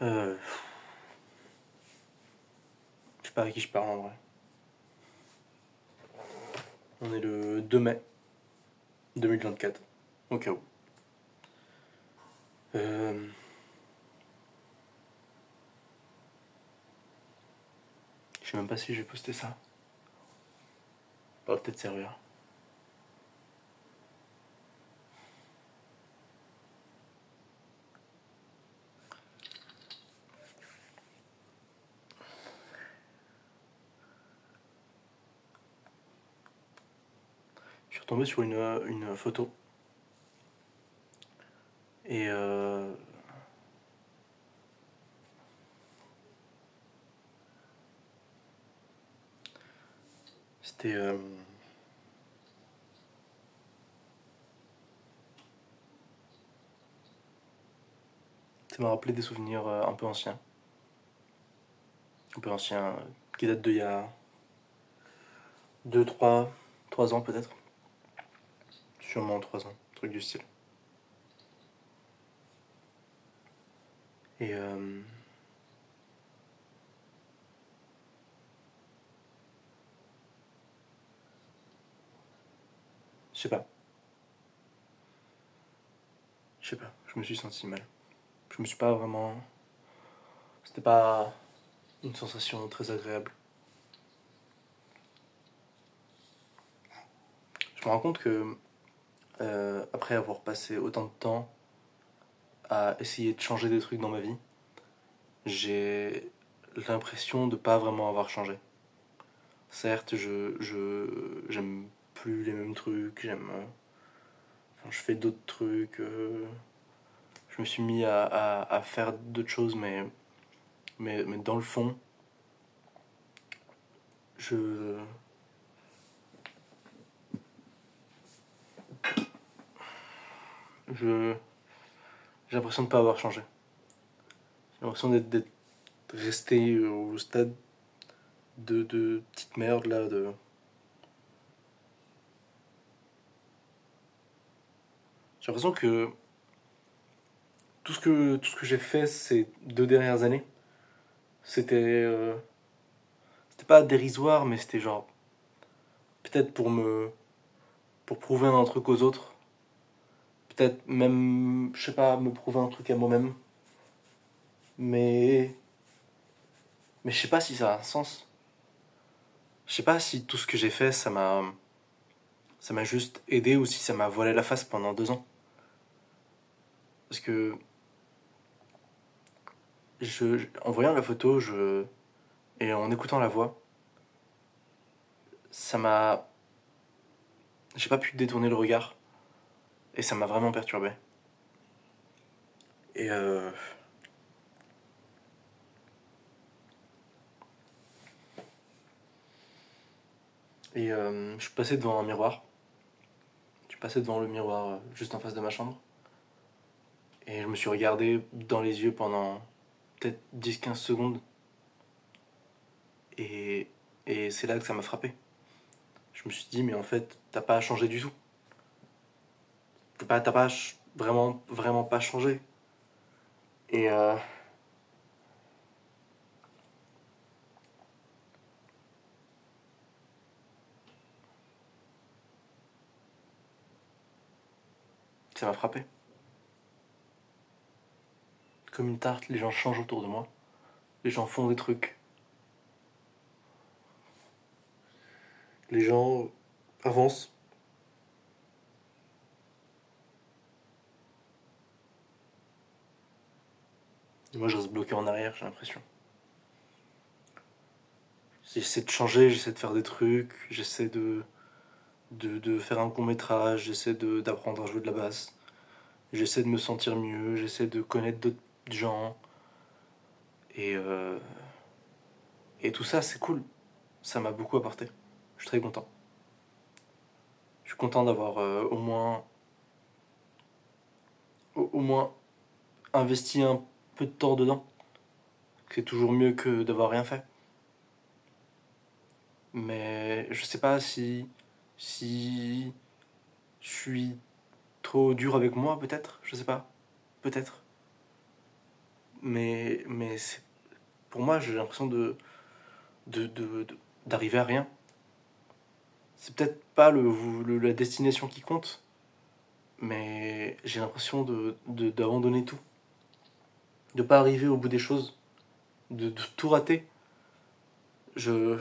Euh, je sais pas à qui je parle en vrai. On est le 2 mai 2024, au cas où. Euh, je sais même pas si j'ai posté ça. Ça va peut-être servir. Je suis retombé sur une photo. Et c'était. Ça m'a rappelé des souvenirs un peu anciens. Un peu anciens, qui datent d'il y a 2, 3 ans peut-être. Sûrement 3 ans, truc du style. Et je sais pas. Je sais pas, je me suis senti mal. Je me suis pas vraiment. C'était pas une sensation très agréable. Je me rends compte que, après avoir passé autant de temps à essayer de changer des trucs dans ma vie, j'ai l'impression de pas vraiment avoir changé. Certes, j'aime plus les mêmes trucs, enfin, je fais d'autres trucs, je me suis mis à faire d'autres choses, mais dans le fond, je, je, j'ai l'impression de pas avoir changé. J'ai l'impression d'être resté au stade de petite merde là, j'ai l'impression que tout ce que j'ai fait ces 2 dernières années, c'était c'était pas dérisoire, mais c'était genre peut-être pour prouver un truc aux autres, peut-être même je sais pas me prouver un truc à moi-même, mais mais je sais pas si ça a un sens. Je sais pas si tout ce que j'ai fait ça m'a juste aidé ou si ça m'a voilé la face pendant 2 ans. Parce que en voyant la photo, et en écoutant la voix, ça m'a j'ai pas pu détourner le regard et ça m'a vraiment perturbé. Et je suis passé devant un miroir. Je suis passé devant le miroir juste en face de ma chambre. Et je me suis regardé dans les yeux pendant peut-être 10-15 secondes. Et, et c'est là que ça m'a frappé. Je me suis dit, mais en fait, t'as pas changé du tout. T'as pas vraiment, vraiment pas changé. Et ça m'a frappé. Comme une tarte, les gens changent autour de moi. Les gens font des trucs. Les gens avancent. Et moi, je reste bloqué en arrière, j'ai l'impression. J'essaie de changer, j'essaie de faire des trucs, j'essaie de faire un court métrage, d'apprendre à jouer de la basse, j'essaie de me sentir mieux, j'essaie de connaître d'autres gens, et, euh, et tout ça c'est cool, ça m'a beaucoup apporté, je suis très content. Je suis content d'avoir au moins investi un peu de temps dedans, c'est toujours mieux que d'avoir rien fait. Mais je sais pas si je suis trop dur avec moi, peut-être, je sais pas, peut-être. mais pour moi, j'ai l'impression d'arriver à rien. C'est peut-être pas la destination qui compte, mais j'ai l'impression d'abandonner tout. De pas arriver au bout des choses, de tout rater. Je,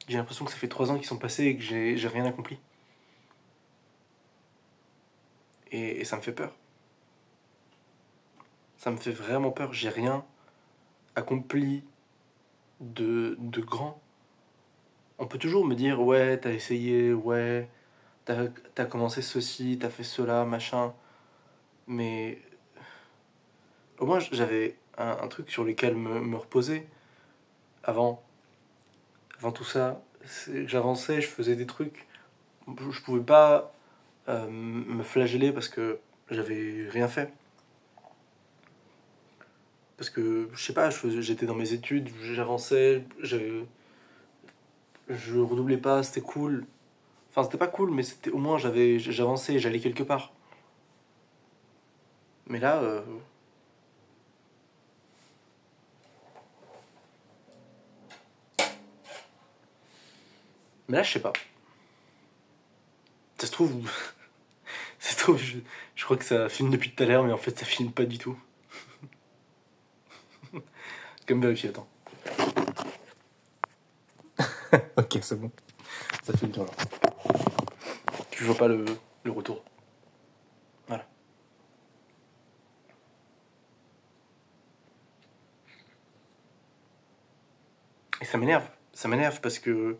j'ai l'impression que ça fait 3 ans qui sont passés et que j'ai rien accompli. Et ça me fait peur. Ça me fait vraiment peur. J'ai rien accompli de grand. On peut toujours me dire, ouais, t'as essayé, ouais, t'as commencé ceci, t'as fait cela, machin. Mais au moins, j'avais un truc sur lequel me reposer avant, avant tout ça. J'avançais, je faisais des trucs. Je pouvais pas me flageller parce que j'avais rien fait. Parce que, je sais pas, j'étais dans mes études, j'avançais, je redoublais pas, c'était cool. Enfin, c'était pas cool, mais c'était au moins j'avançais, j'allais quelque part. Mais là, je sais pas. Ça se trouve, ça se trouve, je crois que ça filme depuis tout à l'heure, mais en fait, ça filme pas du tout. Comme vérifier, attends. Ok, c'est bon. Ça filme bien là. Tu vois pas le retour. Voilà. Et ça m'énerve. Ça m'énerve parce que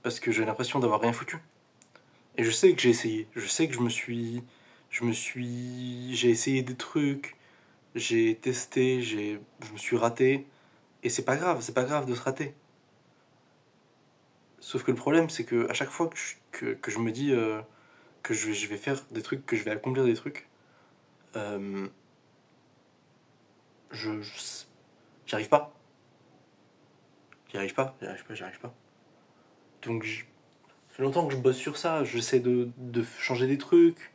j'ai l'impression d'avoir rien foutu. Et je sais que j'ai essayé. Je sais que j'ai essayé des trucs. J'ai testé. Je me suis raté. Et c'est pas grave de se rater. Sauf que le problème, c'est que à chaque fois que je me dis que je vais faire des trucs, que je vais accomplir des trucs, euh, je j'y arrive pas. J'y arrive pas. Donc, ça fait longtemps que je bosse sur ça. J'essaie de changer des trucs,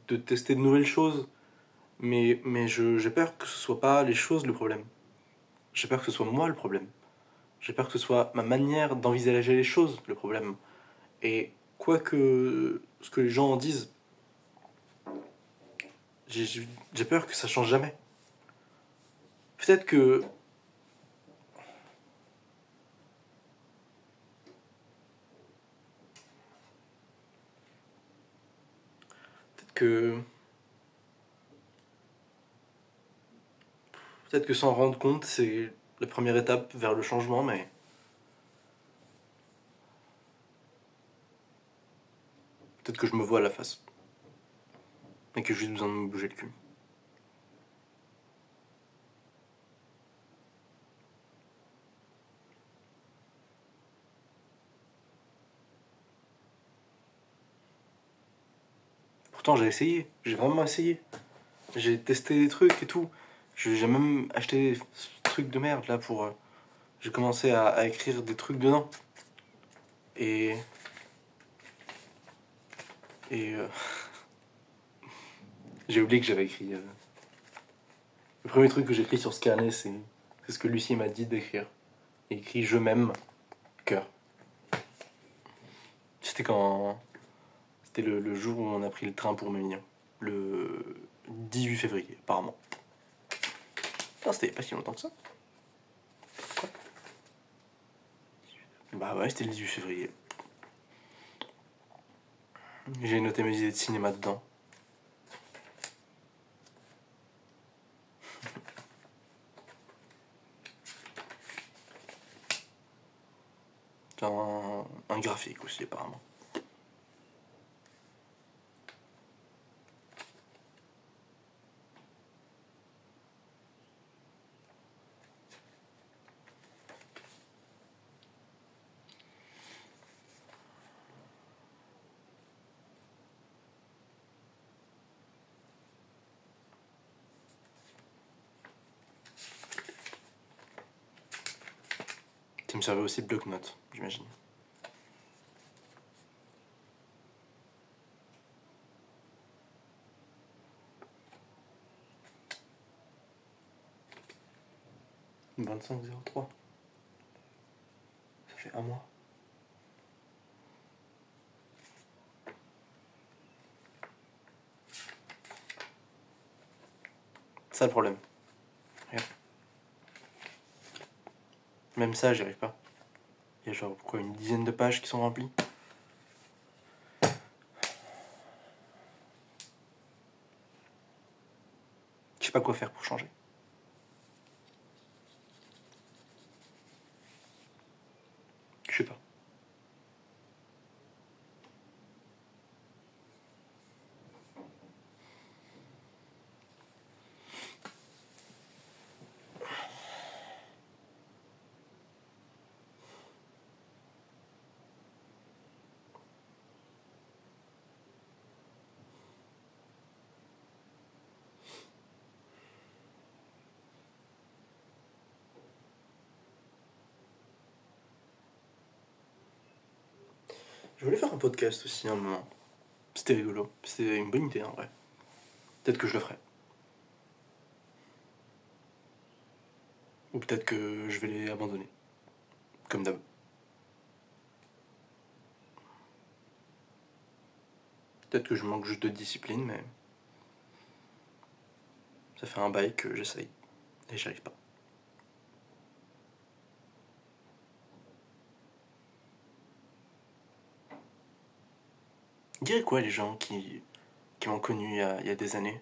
de tester de nouvelles choses. Mais j'ai peur que ce soit pas les choses le problème. J'ai peur que ce soit moi le problème. J'ai peur que ce soit ma manière d'envisager les choses le problème. Et quoi que ce que les gens en disent, j'ai peur que ça change jamais. Peut-être que peut-être que peut-être que s'en rendre compte, c'est la première étape vers le changement, mais peut-être que je me vois à la face et que j'ai juste besoin de me bouger le cul. Pourtant, j'ai vraiment essayé. J'ai testé des trucs et tout. J'ai même acheté des trucs de merde là pour. J'ai commencé à écrire des trucs dedans. Et. Et. J'ai oublié que j'avais écrit. Le premier truc que j'ai écrit sur ce carnet, c'est ce que Lucie m'a dit d'écrire. Il écrit je m'aime, cœur. C'était quand. C'était le jour où on a pris le train pour Mugnon. Le 18 février, apparemment. Putain, c'était pas si longtemps que ça. Bah ouais, c'était le 18 février. J'ai noté mes idées de cinéma dedans. Un graphique aussi, apparemment. Ça me servait aussi de bloc-notes, j'imagine. « 25,03 ». Ça fait un mois. C'est ça le problème. Regarde. Même ça, j'y arrive pas. Il y a genre quoi, une dizaine de pages qui sont remplies. Je sais pas quoi faire pour changer. Je sais pas. Je voulais faire un podcast aussi à un moment. C'était rigolo. C'était une bonne idée en vrai. Peut-être que je le ferai. Ou peut-être que je vais les abandonner. Comme d'hab. Peut-être que je manque juste de discipline, mais ça fait un bail que j'essaye. Et j'y arrive pas. Dirais quoi les gens qui m'ont connu il y a des années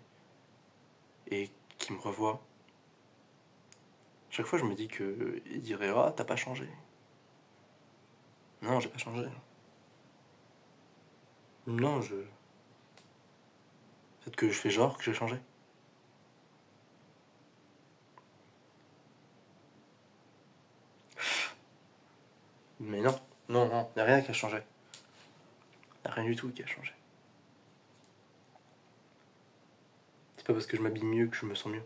et qui me revoient? Chaque fois je me dis qu'ils diraient « Ah, t'as pas changé ». Non, j'ai pas changé. Non, peut-être que je fais genre que j'ai changé. Mais non, non, non, y a rien qui a changé. Y a rien du tout qui a changé. C'est pas parce que je m'habille mieux que je me sens mieux.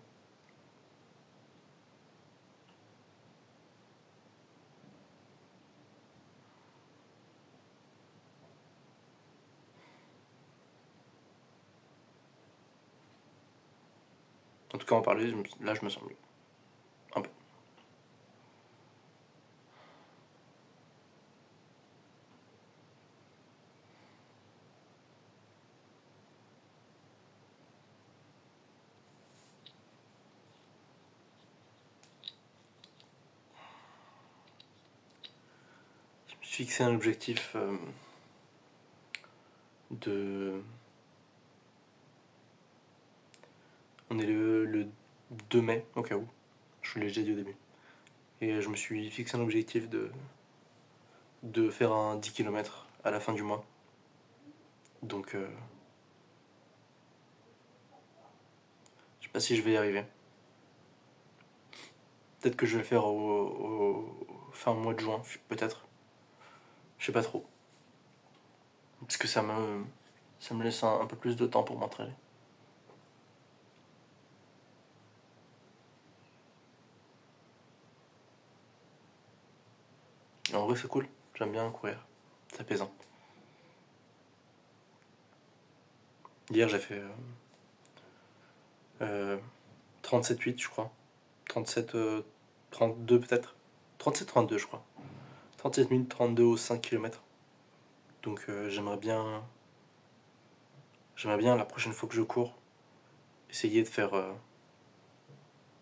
En tout cas, en parler, là je me sens mieux. Un peu. Je me suis fixé un objectif de... On est le 2 mai, au cas où. Je vous l'ai déjà dit au début. Et je me suis fixé un objectif de faire un 10 km à la fin du mois. Donc, je sais pas si je vais y arriver. Peut-être que je vais le faire au fin mois de juin, peut-être. Je sais pas trop. Parce que ça me laisse un peu plus de temps pour m'entraîner. Et en vrai, c'est cool. J'aime bien courir. C'est apaisant. Hier, j'ai fait 37,8, je crois. 37, 32 peut-être. 37-32, je crois. 37 minutes 32 aux 5 km. Donc j'aimerais bien la prochaine fois que je cours, essayer de faire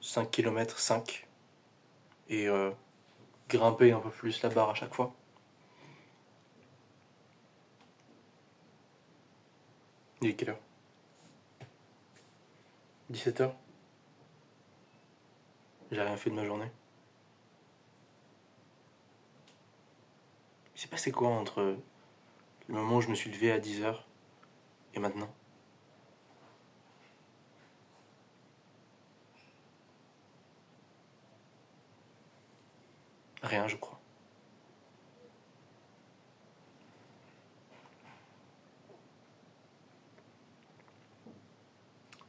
5 km 5 et grimper un peu plus la barre à chaque fois. Il est quelle heure? 17h. J'ai rien fait de ma journée. Il s'est passé quoi entre le moment où je me suis levé à 10h et maintenant? Rien, je crois.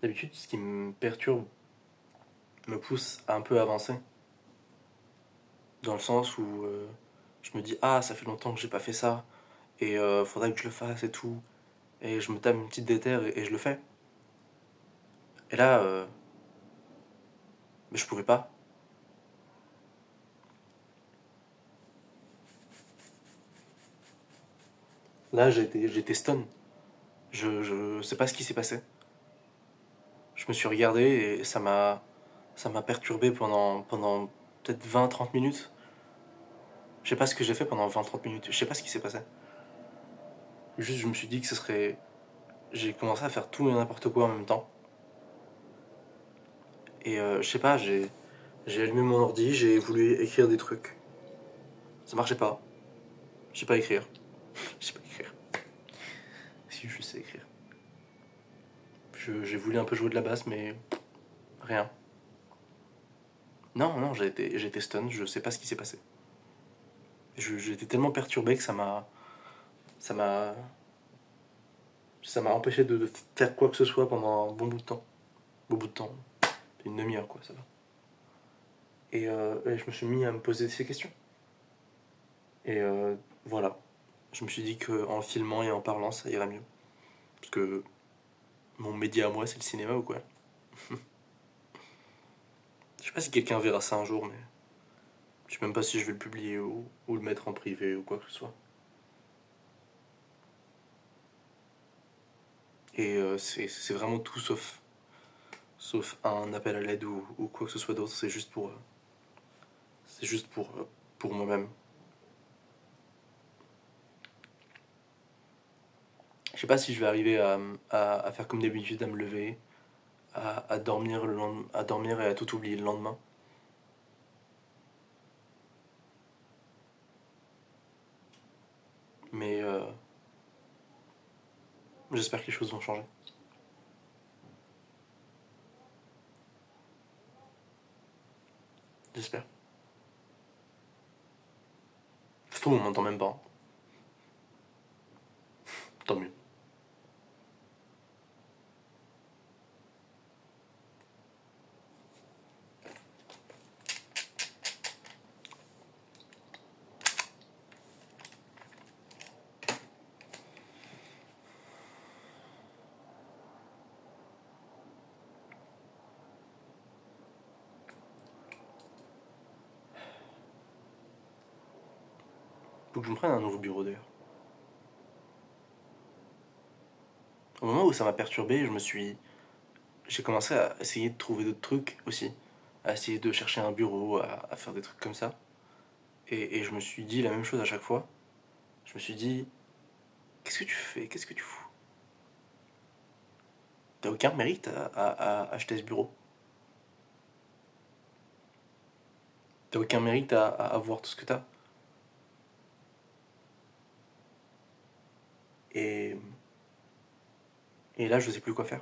D'habitude, ce qui me perturbe me pousse à un peu avancer. Dans le sens où je me dis, ah, ça fait longtemps que j'ai pas fait ça, et faudrait que je le fasse et tout. Et je me tape une petite déterre et je le fais. Et là, mais je pouvais pas. Là, j'étais stun. Je sais pas ce qui s'est passé. Je me suis regardé et ça m'a perturbé pendant peut-être 20 30 minutes. Je sais pas ce que j'ai fait pendant 20 30 minutes. Je sais pas ce qui s'est passé. Juste, je me suis dit que ce serait. J'ai commencé à faire tout et n'importe quoi en même temps. Et je sais pas, j'ai allumé mon ordi, j'ai voulu écrire des trucs. Ça marchait pas. Je sais pas écrire. Je sais pas écrire. Si je sais écrire. J'ai voulu un peu jouer de la basse, mais rien. Non, non, j'ai été stun, je sais pas ce qui s'est passé. J'étais tellement perturbé que ça m'a, ça m'a empêché de faire quoi que ce soit pendant un bon bout de temps. Bon bout de temps, une demi-heure quoi, ça va. Et je me suis mis à me poser ces questions. Et voilà, je me suis dit qu'en filmant et en parlant, ça irait mieux. Parce que mon média à moi, c'est le cinéma ou quoi. Je sais pas si quelqu'un verra ça un jour, mais je sais même pas si je vais le publier ou le mettre en privé ou quoi que ce soit. Et c'est vraiment tout sauf un appel à l'aide ou quoi que ce soit d'autre. C'est juste pour moi-même. Je sais pas si je vais arriver à faire comme d'habitude, à me lever, à dormir à dormir et à tout oublier le lendemain. Mais j'espère que les choses vont changer. J'espère. Se trouve, on m'entend même pas. Tant mieux. Faut que je me prenne un nouveau bureau d'ailleurs. Au moment où ça m'a perturbé, j'ai commencé à essayer de trouver d'autres trucs aussi. À essayer de chercher un bureau, à faire des trucs comme ça. Et je me suis dit la même chose à chaque fois. Je me suis dit, qu'est-ce que tu fais? Qu'est-ce que tu fous? T'as aucun mérite à acheter ce bureau. T'as aucun mérite à avoir tout ce que t'as. Et, et là, je sais plus quoi faire.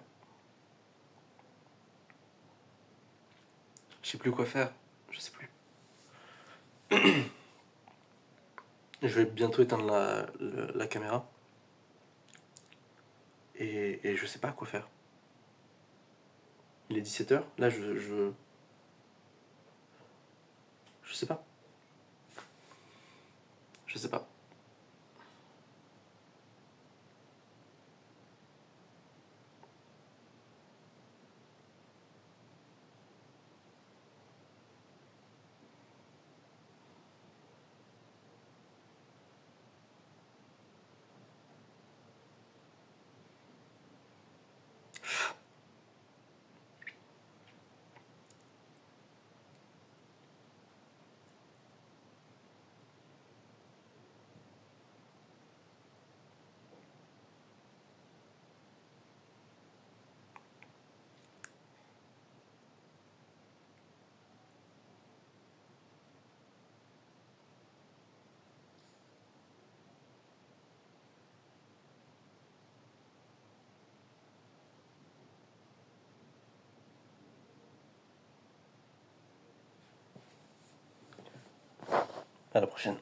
Je sais plus quoi faire. Je sais plus. Je vais bientôt éteindre la caméra. Et je sais pas quoi faire. Il est 17h. Là, je sais pas. Je sais pas. À la prochaine.